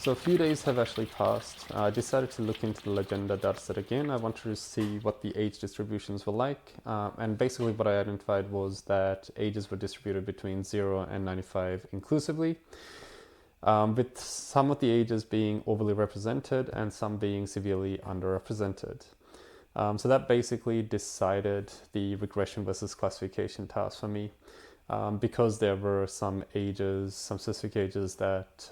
So a few days have actually passed. I decided to look into the Legenda dataset again. I wanted to see what the age distributions were like. And basically what I identified was that ages were distributed between 0 and 95 inclusively, with some of the ages being overly represented and some being severely underrepresented. So that basically decided the regression versus classification task for me. Because there were some ages, some specific ages that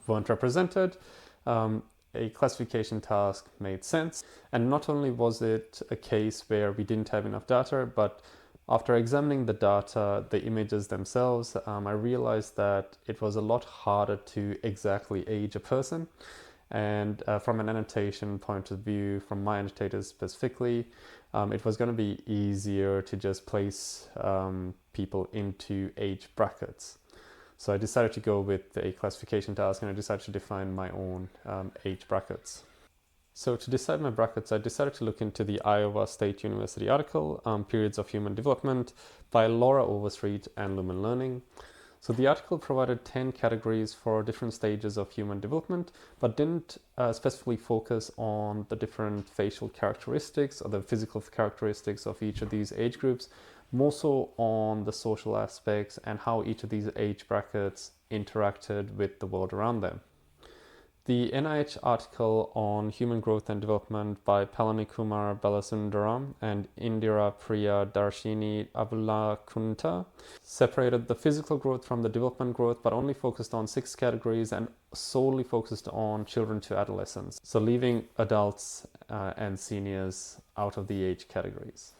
weren't represented, a classification task made sense. And not only was it a case where we didn't have enough data, but after examining the data, the images themselves, I realized that it was a lot harder to exactly age a person. And from an annotation point of view, from my annotators specifically, it was going to be easier to just place people into age brackets. So I decided to go with a classification task, and I decided to define my own age brackets. So to decide my brackets, I decided to look into the Iowa State University article, Periods of Human Development, by Laura Overstreet and Lumen Learning. So the article provided 10 categories for different stages of human development, but didn't specifically focus on the different facial characteristics or the physical characteristics of each of these age groups, more so on the social aspects and how each of these age brackets interacted with the world around them. The NIH article on human growth and development by Palanikumar Balasundaram and Indira Priya Darshini Avulakunta separated the physical growth from the development growth, but only focused on 6 categories and solely focused on children to adolescents. So leaving adults and seniors out of the age categories.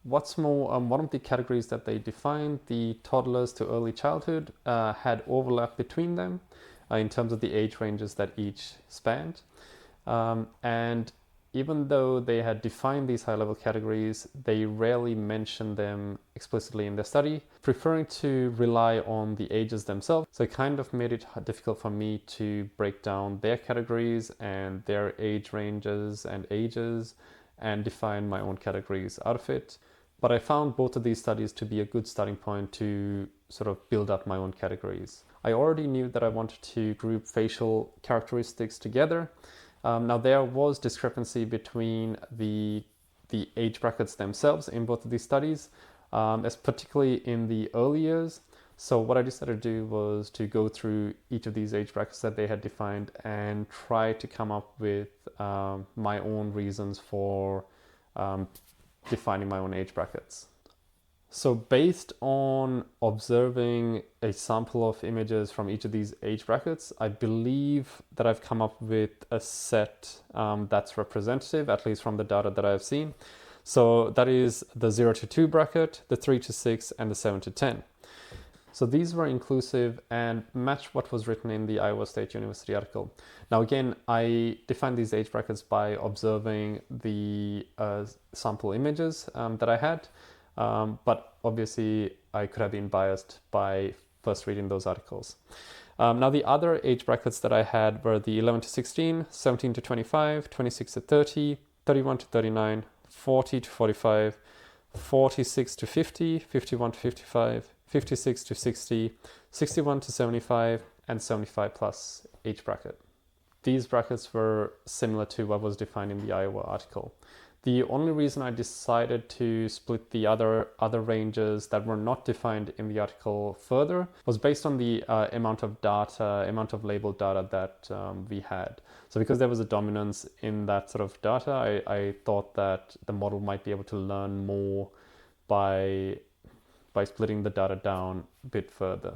What's more, one of the categories that they defined, the toddlers to early childhood, had overlap between them in terms of the age ranges that each spanned. And even though they had defined these high-level categories, they rarely mentioned them explicitly in their study, preferring to rely on the ages themselves. So it kind of made it difficult for me to break down their categories and their age ranges and ages and define my own categories out of it. But I found both of these studies to be a good starting point to sort of build up my own categories. I already knew that I wanted to group facial characteristics together. Now there was discrepancy between the age brackets themselves in both of these studies, as particularly in the early years. So what I decided to do was to go through each of these age brackets that they had defined and try to come up with my own reasons for defining my own age brackets. So based on observing a sample of images from each of these age brackets, I believe that I've come up with a set that's representative, at least from the data that I've seen. So that is the 0 to 2 bracket, the 3 to 6, and the 7 to 10. So these were inclusive and match what was written in the Iowa State University article. Now again, I defined these age brackets by observing the sample images that I had. But obviously I could have been biased by first reading those articles. Now the other age brackets that I had were the 11 to 16, 17 to 25, 26 to 30, 31 to 39, 40 to 45, 46 to 50, 51 to 55, 56 to 60, 61 to 75, and 75 plus age bracket. These brackets were similar to what was defined in the Iowa article. The only reason I decided to split the other ranges that were not defined in the article further was based on the amount of labeled data that we had. So because there was a dominance in that sort of data, I thought that the model might be able to learn more by splitting the data down a bit further.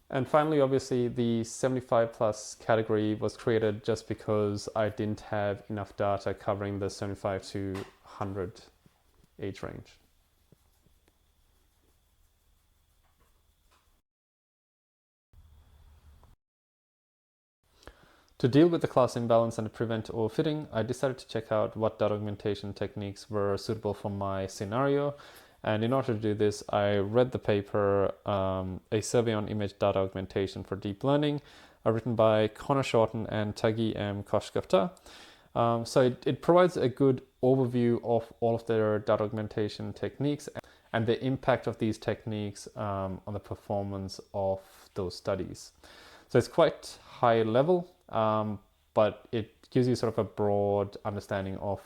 And finally, obviously, the 75 plus category was created just because I didn't have enough data covering the 75 to 100 age range. To deal with the class imbalance and prevent overfitting, I decided to check out what data augmentation techniques were suitable for my scenario. And in order to do this, I read the paper, A Survey on Image Data Augmentation for Deep Learning, written by Connor Shorten and Taghi M. Koshgupta. So it provides a good overview of all of their data augmentation techniques and the impact of these techniques on the performance of those studies. So it's quite high level, but it gives you sort of a broad understanding of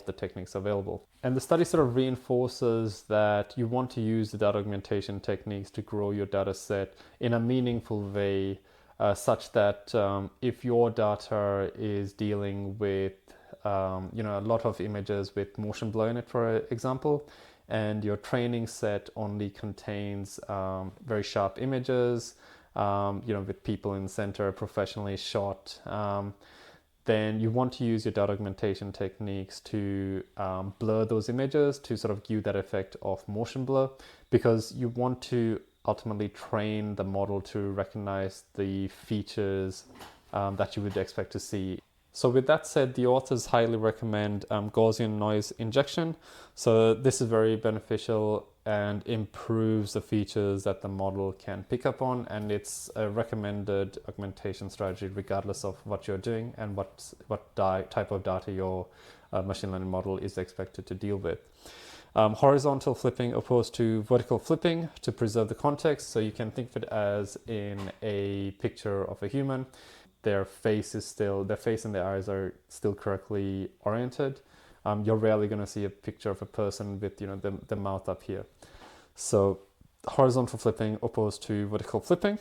the techniques available. And the study sort of reinforces that you want to use the data augmentation techniques to grow your data set in a meaningful way, such that if your data is dealing with a lot of images with motion blur in it, for example, and your training set only contains very sharp images, with people in the center, professionally shot, then you want to use your data augmentation techniques to blur those images to sort of give you that effect of motion blur, because you want to ultimately train the model to recognize the features that you would expect to see. So with that said, the authors highly recommend Gaussian noise injection. So this is very beneficial and improves the features that the model can pick up on, and it's a recommended augmentation strategy regardless of what you're doing and what type of data your machine learning model is expected to deal with. Horizontal flipping opposed to vertical flipping to preserve the context. So you can think of it as in a picture of a human, their face and their eyes are still correctly oriented. You're rarely going to see a picture of a person with the mouth up here. So horizontal flipping opposed to vertical flipping.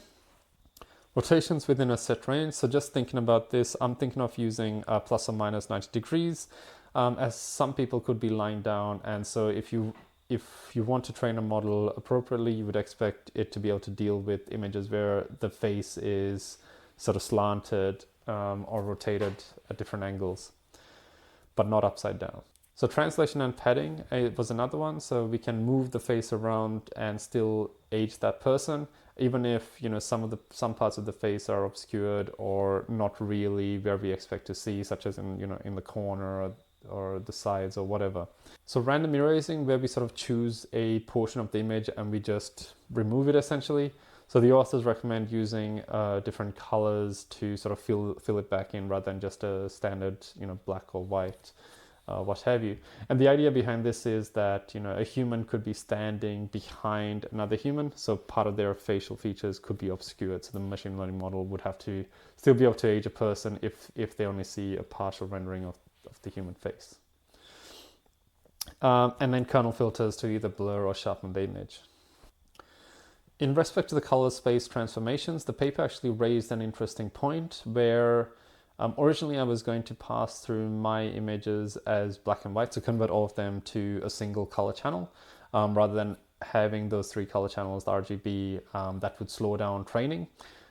Rotations within a set range. So just thinking about this, I'm thinking of using plus or minus 90 degrees, as some people could be lying down. And so if you want to train a model appropriately, you would expect it to be able to deal with images where the face is sort of slanted or rotated at different angles, but not upside down. So translation and padding was another one. So we can move the face around and still age that person, even if some parts of the face are obscured or not really where we expect to see, such as in the corner or the sides or whatever. So random erasing, where we sort of choose a portion of the image and we just remove it essentially. So the authors recommend using different colors to sort of fill it back in, rather than just a standard, black or white, what have you. And the idea behind this is that, a human could be standing behind another human, so part of their facial features could be obscured. So the machine learning model would have to still be able to age a person if they only see a partial rendering of the human face. And then kernel filters to either blur or sharpen the image. In respect to the color space transformations, the paper actually raised an interesting point where originally I was going to pass through my images as black and white, to convert all of them to a single color channel, rather than having those three color channels, the RGB, that would slow down training.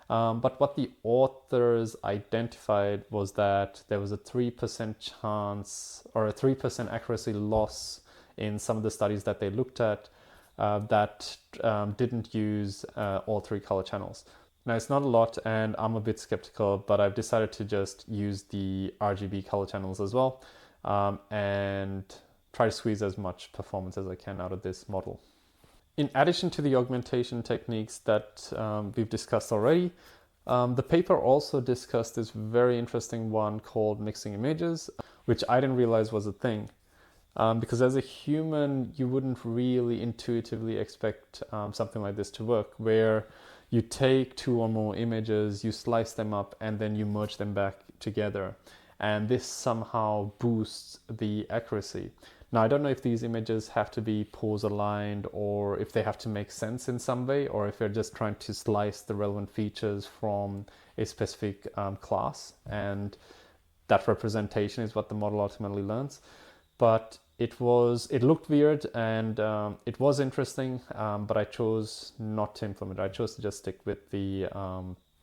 But what the authors identified was that there was a 3% chance or a 3% accuracy loss in some of the studies that they looked at that didn't use all three color channels. Now it's not a lot and I'm a bit skeptical, but I've decided to just use the RGB color channels as well, and try to squeeze as much performance as I can out of this model. In addition to the augmentation techniques that we've discussed already, the paper also discussed this very interesting one called mixing images, which I didn't realize was a thing. Because as a human, you wouldn't really intuitively expect something like this to work, where you take two or more images, you slice them up, and then you merge them back together. And this somehow boosts the accuracy. Now, I don't know if these images have to be pose aligned, or if they have to make sense in some way, or if you're just trying to slice the relevant features from a specific class. And that representation is what the model ultimately learns. But it looked weird and it was interesting, but I chose not to implement it. I chose to just stick with the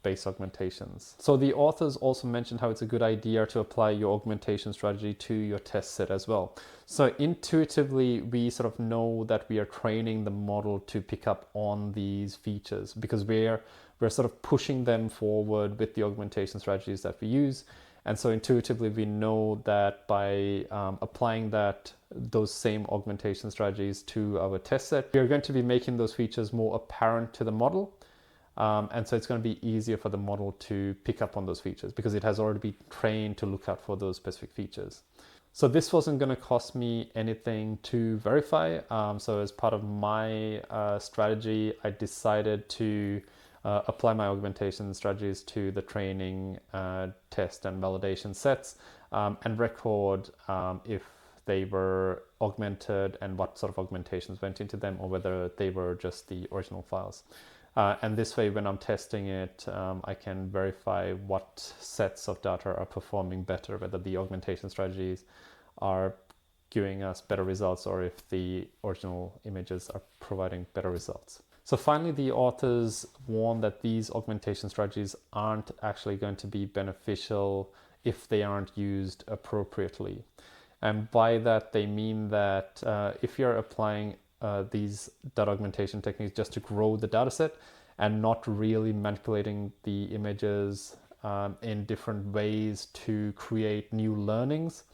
base augmentations. So the authors also mentioned how it's a good idea to apply your augmentation strategy to your test set as well. So intuitively, we sort of know that we are training the model to pick up on these features because we're sort of pushing them forward with the augmentation strategies that we use. And so intuitively, we know that by applying those same augmentation strategies to our test set, we are going to be making those features more apparent to the model. And so it's going to be easier for the model to pick up on those features because it has already been trained to look out for those specific features. So this wasn't going to cost me anything to verify. So as part of my strategy, I decided to apply my augmentation strategies to the training, test and validation sets, and record if they were augmented and what sort of augmentations went into them, or whether they were just the original files. And this way, when I'm testing it, I can verify what sets of data are performing better, whether the augmentation strategies are giving us better results or if the original images are providing better results. So finally, the authors warn that these augmentation strategies aren't actually going to be beneficial if they aren't used appropriately. And by that, they mean that if you're applying these data augmentation techniques just to grow the dataset and not really manipulating the images in different ways to create new learnings,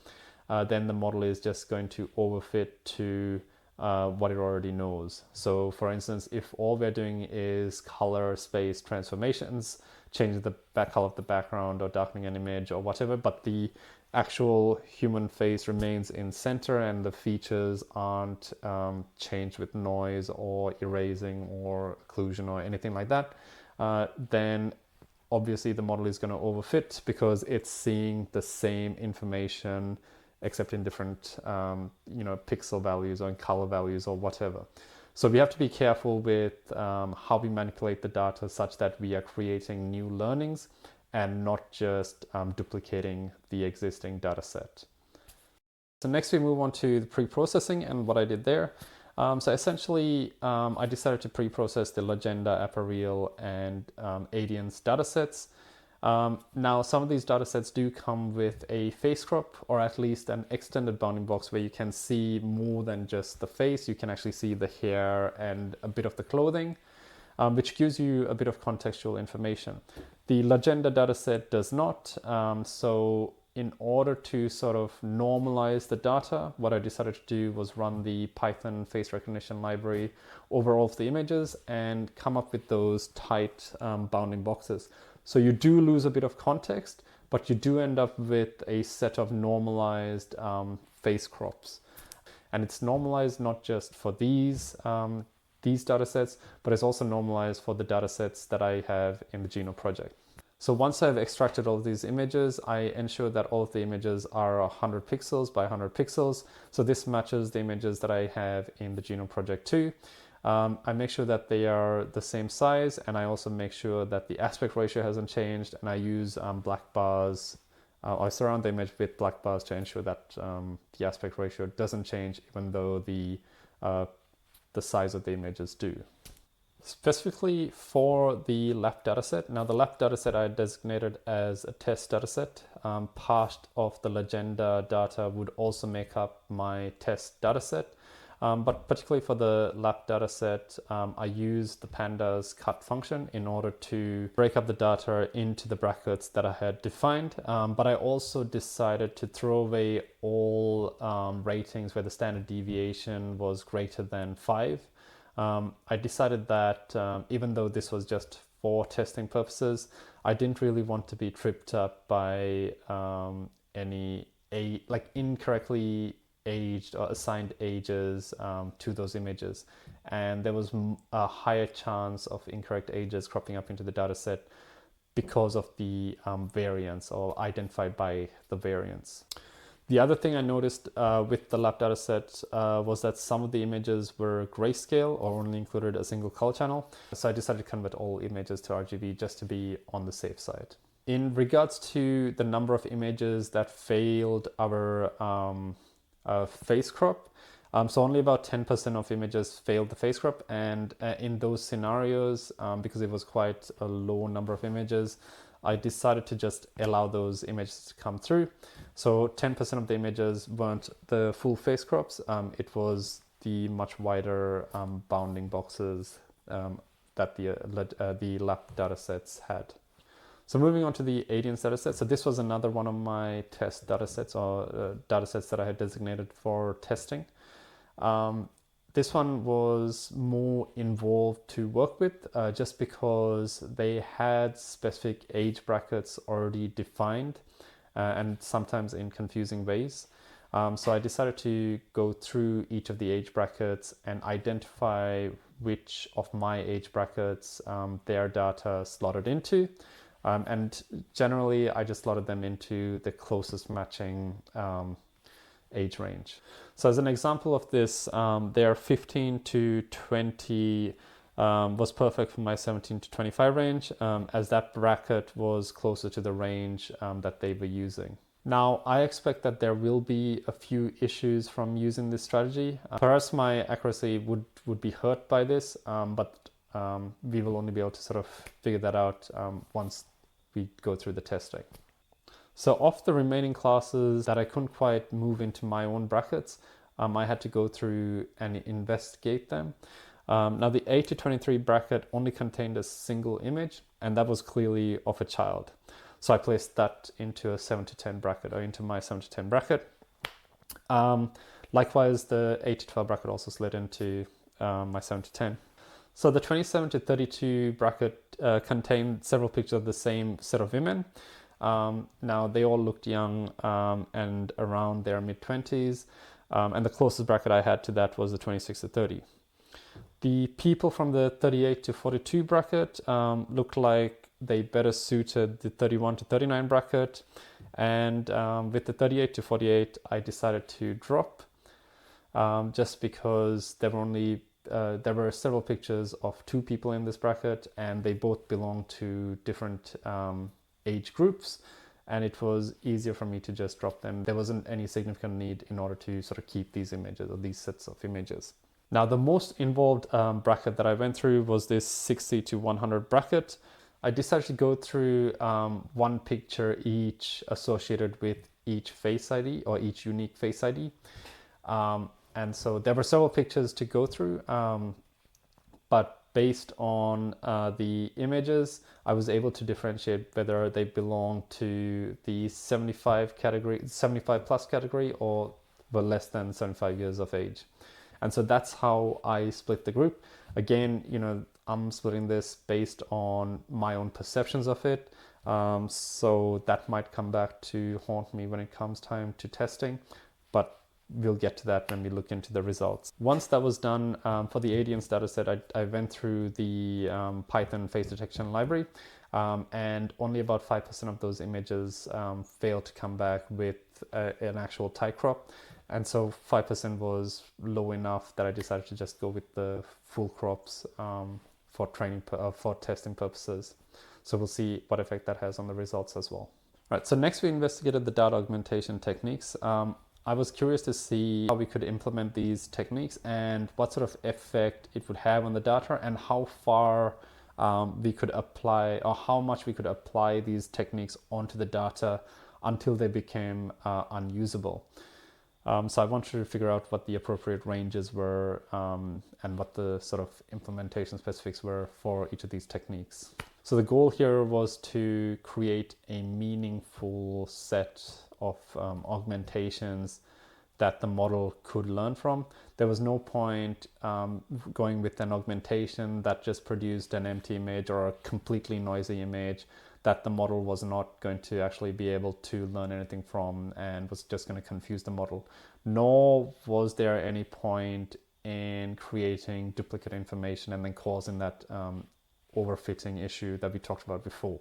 then the model is just going to overfit to what it already knows. So for instance, if all we're doing is color space transformations, changing the color of the background or darkening an image or whatever, but the actual human face remains in center and the features aren't changed with noise or erasing or occlusion or anything like that, then obviously the model is going to overfit because it's seeing the same information except in different pixel values or in color values or whatever. So we have to be careful with how we manipulate the data such that we are creating new learnings and not just duplicating the existing data set. So next we move on to the pre-processing and what I did there. So essentially, I decided to pre-process the Legenda, Adversarial, and Adience datasets. Now, some of these datasets do come with a face crop, or at least an extended bounding box where you can see more than just the face. You can actually see the hair and a bit of the clothing, which gives you a bit of contextual information. The Legenda dataset does not. So in order to sort of normalize the data, what I decided to do was run the Python face recognition library over all of the images and come up with those tight bounding boxes. So you do lose a bit of context, but you do end up with a set of normalized face crops. And it's normalized not just for these datasets, but it's also normalized for the datasets that I have in the Genome project. So once I've extracted all of these images, I ensure that all of the images are 100 pixels by 100 pixels. So this matches the images that I have in the Genome project too. I make sure that they are the same size, and I also make sure that the aspect ratio hasn't changed, and I use black bars. I surround the image with black bars to ensure that the aspect ratio doesn't change even though the size of the images do. Specifically for the left dataset, now the left dataset I designated as a test dataset. Part of the Legenda data would also make up my test dataset. But particularly for the left dataset, I use the pandas cut function in order to break up the data into the brackets that I had defined. But I also decided to throw away all ratings where the standard deviation was greater than 5. I decided that even though this was just for testing purposes, I didn't really want to be tripped up by any incorrectly aged or assigned ages to those images, and there was a higher chance of incorrect ages cropping up into the dataset because of the variance or identified by the variance. The other thing I noticed with the lab dataset was that some of the images were grayscale or only included a single color channel. So I decided to convert all images to RGB just to be on the safe side. In regards to the number of images that failed our face crop, so only about 10% of images failed the face crop, and in those scenarios, because it was quite a low number of images, I decided to just allow those images to come through. So 10% of the images weren't the full face crops, it was the much wider bounding boxes that the lab datasets had. So moving on to the Adience dataset. So this was another one of my test datasets or datasets that I had designated for testing. This one was more involved to work with just because they had specific age brackets already defined and sometimes in confusing ways. So I decided to go through each of the age brackets and identify which of my age brackets their data slotted into. And generally, I just slotted them into the closest matching age range. So as an example of this, their 15 to 20 was perfect for my 17 to 25 range, as that bracket was closer to the range that they were using. Now, I expect that there will be a few issues from using this strategy. Perhaps my accuracy would be hurt by this, but we will only be able to sort of figure that out once we go through the testing. So of the remaining classes that I couldn't quite move into my own brackets, I had to go through and investigate them. Now the 8 to 23 bracket only contained a single image, and that was clearly of a child. So I placed that into a 7 to 10 bracket, or into my 7 to 10 bracket. Likewise, the 8 to 12 bracket also slid into my 7 to 10. So the 27 to 32 bracket contained several pictures of the same set of women. Now they all looked young and around their mid-20s, and the closest bracket I had to that was the 26 to 30. The people from the 38 to 42 bracket looked like they better suited the 31 to 39 bracket, and with the 38 to 48 I decided to drop just because there were several pictures of two people in this bracket, and they both belonged to different age groups, and it was easier for me to just drop them. There wasn't any significant need in order to sort of keep these images, or these sets of images. Now, the most involved bracket that I went through was this 60 to 100 bracket. I decided to go through one picture each associated with each face ID, or each unique face ID. And so there were several pictures to go through, but based on the images, I was able to differentiate whether they belong to the 75 plus category, or were less than 75 years of age. And so that's how I split the group. Again, I'm splitting this based on my own perceptions of it. So that might come back to haunt me when it comes time to testing, but we'll get to that when we look into the results. Once that was done, for the Adience dataset, I went through the Python face detection library, and only about 5% of those images failed to come back with an actual tie crop. And so 5% was low enough that I decided to just go with the full crops for testing purposes. So we'll see what effect that has on the results as well. Right, so next we investigated the data augmentation techniques. I was curious to see how we could implement these techniques and what sort of effect it would have on the data, and how far we could apply, or how much we could apply these techniques onto the data until they became unusable. So I wanted to figure out what the appropriate ranges were and what the sort of implementation specifics were for each of these techniques. So the goal here was to create a meaningful set of augmentations that the model could learn from. There was no point going with an augmentation that just produced an empty image or a completely noisy image that the model was not going to actually be able to learn anything from, and was just going to confuse the model. Nor was there any point in creating duplicate information and then causing that overfitting issue that we talked about before.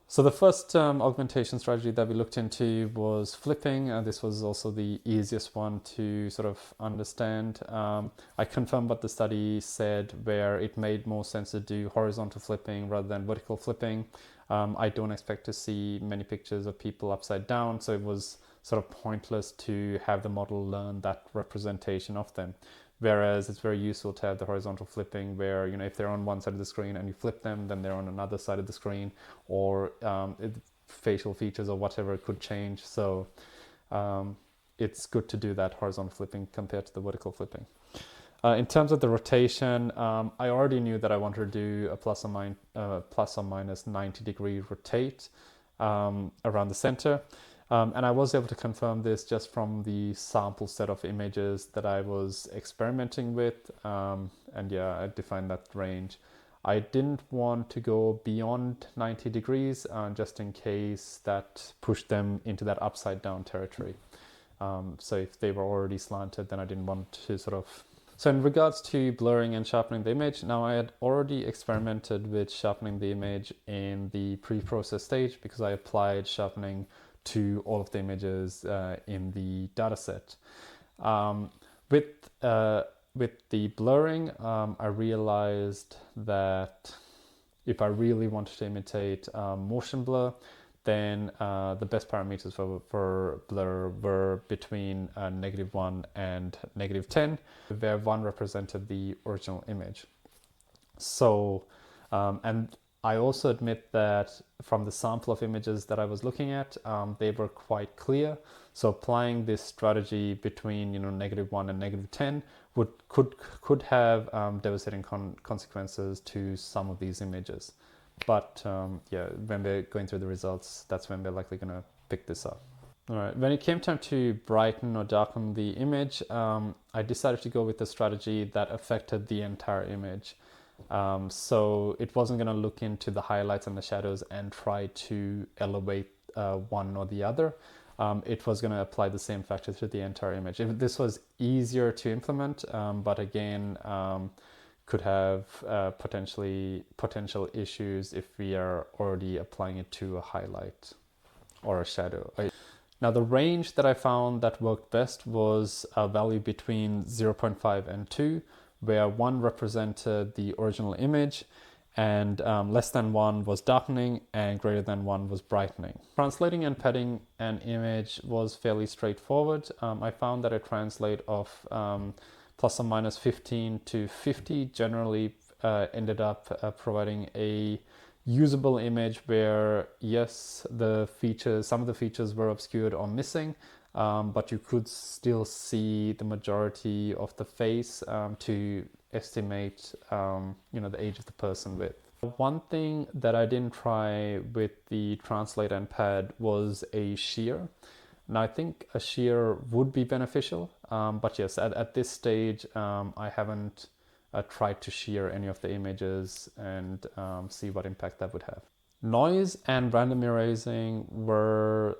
So the first augmentation strategy that we looked into was flipping. This was also the easiest one to sort of understand. I confirmed what the study said, where it made more sense to do horizontal flipping rather than vertical flipping. I don't expect to see many pictures of people upside down, so it was sort of pointless to have the model learn that representation of them. Whereas it's very useful to have the horizontal flipping, where, if they're on one side of the screen and you flip them, then they're on another side of the screen, or facial features or whatever could change. So it's good to do that horizontal flipping compared to the vertical flipping. In terms of the rotation, I already knew that I wanted to do a plus or minus 90 degree rotate around the center. And I was able to confirm this just from the sample set of images that I was experimenting with. And yeah, I defined that range. I didn't want to go beyond 90 degrees just in case that pushed them into that upside down territory. So if they were already slanted, then I didn't want to sort of... So in regards to blurring and sharpening the image, now I had already experimented with sharpening the image in the pre-process stage because I applied sharpening to all of the images in the dataset. With the blurring, I realized that if I really wanted to imitate motion blur, then the best parameters for blur were between -1 and -10, where 1 represented the original image. So, and I also admit that from the sample of images that I was looking at, they were quite clear. So applying this strategy between -1 and -10 could have devastating consequences to some of these images. But yeah, when we're going through the results, that's when we're likely going to pick this up. All right, when it came time to brighten or darken the image, I decided to go with a strategy that affected the entire image. So it wasn't going to look into the highlights and the shadows and try to elevate one or the other. It was going to apply the same factor to the entire image. This was easier to implement, but again, could have potential issues if we are already applying it to a highlight or a shadow. Now the range that I found that worked best was a value between 0.5 and 2, where 1 represented the original image and less than 1 was darkening and greater than 1 was brightening. Translating and padding an image was fairly straightforward. I found that a translate of plus or minus 15 to 50 generally ended up providing a usable image where, yes, some of the features were obscured or missing, but you could still see the majority of the face to estimate the age of the person with. One thing that I didn't try with the translate and pad was a shear. Now I think a shear would be beneficial, but yes, at this stage I haven't tried to shear any of the images and see what impact that would have. Noise and random erasing were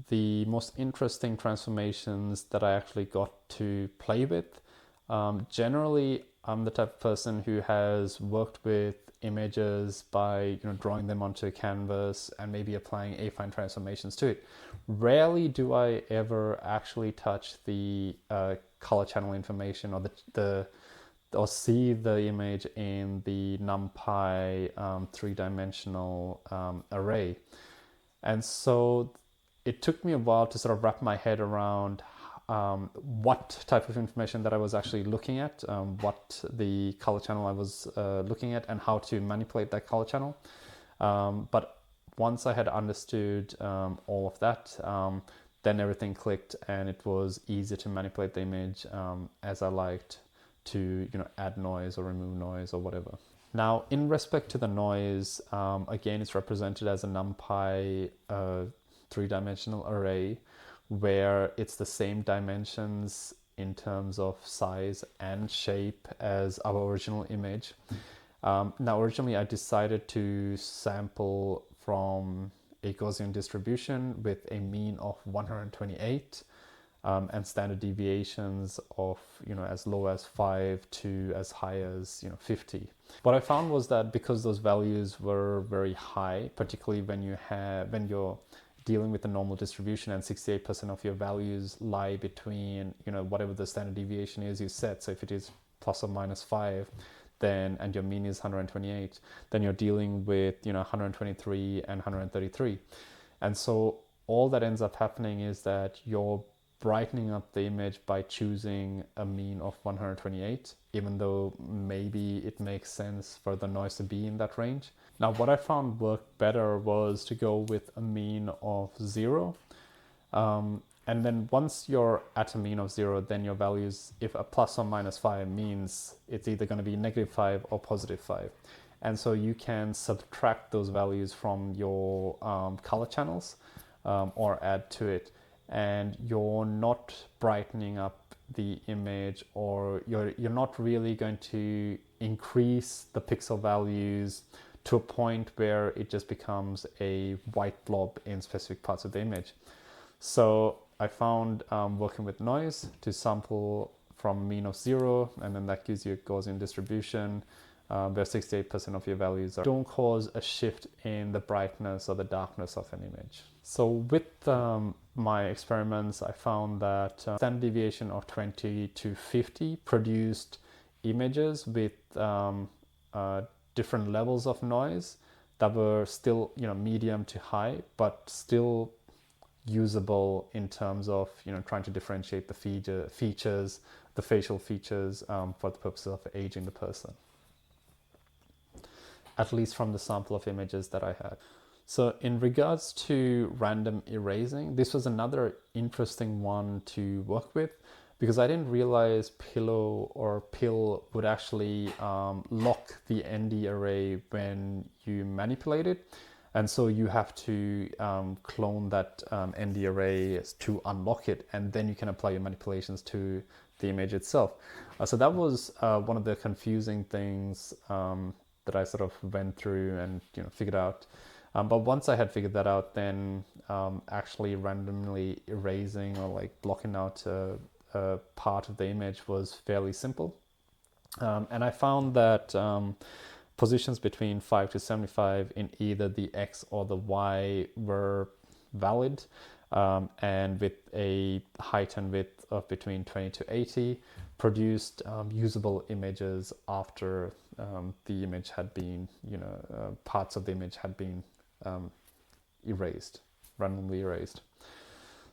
the most interesting transformations that I actually got to play with. Generally, I'm the type of person who has worked with images by drawing them onto a canvas and maybe applying affine transformations to it. Rarely do I ever actually touch the color channel information or see the image in the NumPy three-dimensional array. And so it took me a while to sort of wrap my head around what type of information that I was actually looking at, what the color channel I was looking at, and how to manipulate that color channel. But once I had understood all of that, then everything clicked and it was easier to manipulate the image as I liked, to add noise or remove noise or whatever. Now, in respect to the noise, again, it's represented as a NumPy three-dimensional array where it's the same dimensions in terms of size and shape as our original image. Now, originally I decided to sample from a Gaussian distribution with a mean of 128 and standard deviations of as low as 5 to as high as 50. What I found was that because those values were very high, particularly when you're dealing with a normal distribution and 68% of your values lie between whatever the standard deviation is you set. So if it is plus or minus 5, then and your mean is 128, then you're dealing with 123 and 133. And so all that ends up happening is that you're brightening up the image by choosing a mean of 128, even though maybe it makes sense for the noise to be in that range. Now, what I found worked better was to go with a mean of 0. And then once you're at a mean of 0, then your values, if a plus or minus 5 means it's either going to be -5 or +5. And so you can subtract those values from your color channels or add to it. And you're not brightening up the image, or you're not really going to increase the pixel values to a point where it just becomes a white blob in specific parts of the image. So I found working with noise to sample from mean of 0, and then that gives you a Gaussian distribution where 68% of your values don't cause a shift in the brightness or the darkness of an image. So with my experiments, I found that standard deviation of 20 to 50 produced images with different levels of noise that were still, medium to high, but still usable in terms of, trying to differentiate the features, the facial features for the purposes of aging the person, at least from the sample of images that I had. So in regards to random erasing, this was another interesting one to work with, because I didn't realize Pillow or Pill would actually lock the ND array when you manipulate it. And so you have to clone that ND array to unlock it, and then you can apply your manipulations to the image itself. So that was one of the confusing things that I sort of went through and figured out. But once I had figured that out, then actually randomly erasing or like blocking out a part of the image was fairly simple. And I found that positions between 5 to 75 in either the X or the Y were valid, and with a height and width of between 20 to 80 produced usable images after the image had been, parts of the image had been erased, randomly erased.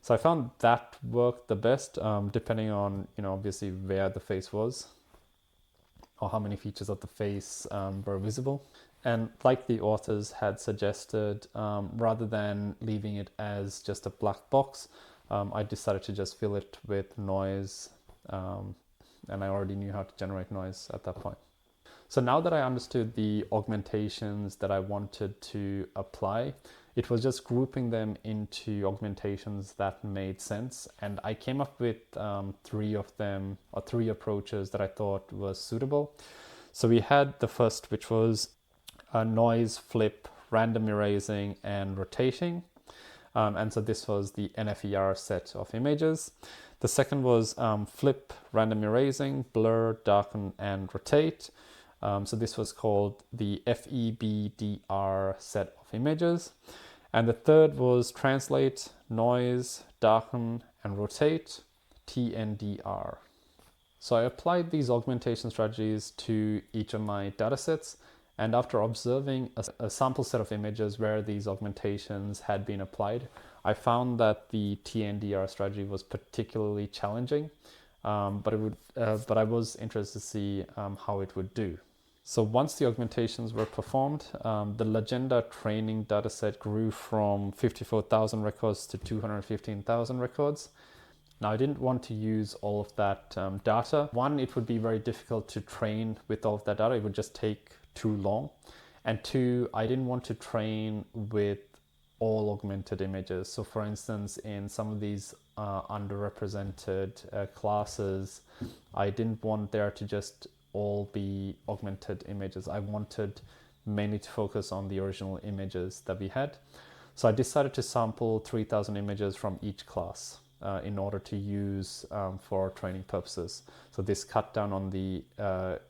So I found that worked the best, depending on, obviously where the face was or how many features of the face were visible. And like the authors had suggested, rather than leaving it as just a black box, I decided to just fill it with noise, and I already knew how to generate noise at that point. So now that I understood the augmentations that I wanted to apply, it was just grouping them into augmentations that made sense. And I came up with three of them, or three approaches that I thought was suitable. So we had the first, which was noise, flip, random erasing, and rotating. And so this was the NFER set of images. The second was flip, random erasing, blur, darken, and rotate. So this was called the FEBDR set of images. And the third was translate, noise, darken, and rotate, TNDR. So I applied these augmentation strategies to each of my datasets, and after observing a sample set of images where these augmentations had been applied, I found that the TNDR strategy was particularly challenging, but I was interested to see how it would do. So once the augmentations were performed, the Legenda training dataset grew from 54,000 records to 215,000 records. Now, I didn't want to use all of that data. One, it would be very difficult to train with all of that data. It would just take too long. And two, I didn't want to train with all augmented images. So for instance, in some of these underrepresented classes, I didn't want there to just all be augmented images. I wanted mainly to focus on the original images that we had. So I decided to sample 3,000 images from each class in order to use for training purposes. So this cut down on the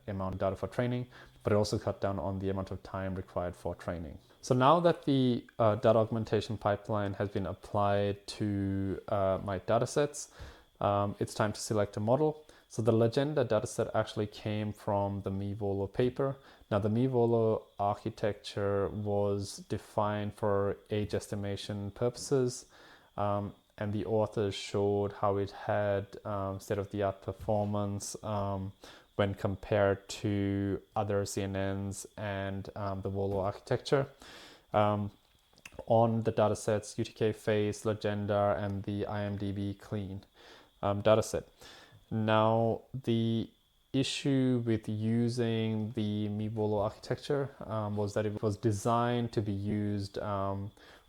amount of data for training, but it also cut down on the amount of time required for training. So now that the data augmentation pipeline has been applied to my datasets, it's time to select a model. So the Legenda dataset actually came from the MiVOLO paper. Now the MiVOLO architecture was defined for age estimation purposes, and the authors showed how it had state-of-the-art performance when compared to other CNNs and the VOLO architecture. On the datasets UTKFace, Legenda, and the IMDb clean dataset. Now, the issue with using the MiVOLO architecture was that it was designed to be used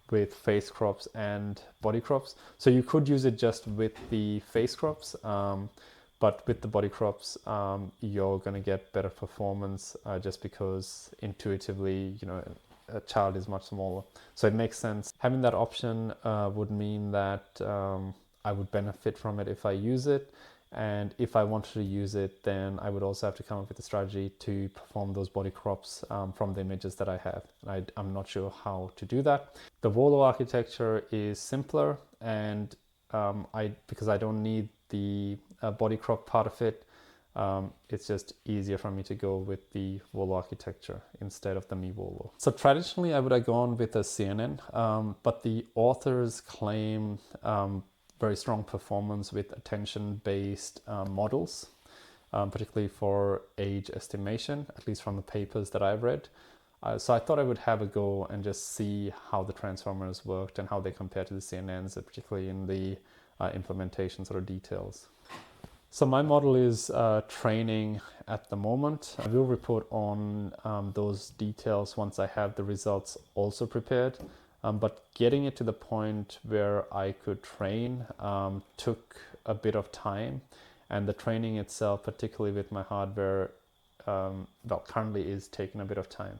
with face crops and body crops. So you could use it just with the face crops, but with the body crops, you're going to get better performance just because intuitively, a child is much smaller. So it makes sense. Having that option would mean that I would benefit from it if I use it. And if I wanted to use it, then I would also have to come up with a strategy to perform those body crops from the images that I have. And I'm not sure how to do that. The VOLO architecture is simpler, and because I don't need the body crop part of it, it's just easier for me to go with the VOLO architecture instead of the MiVOLO. So traditionally I would have gone with a CNN, but the authors claim very strong performance with attention-based models, particularly for age estimation, at least from the papers that I've read. So I thought I would have a go and just see how the transformers worked and how they compare to the CNNs, particularly in the implementation sort of details. So my model is training at the moment. I will report on those details once I have the results also prepared. But getting it to the point where I could train took a bit of time, and the training itself, particularly with my hardware, currently is taking a bit of time.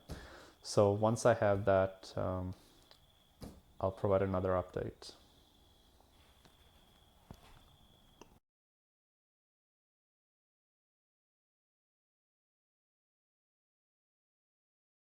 So once I have that, I'll provide another update.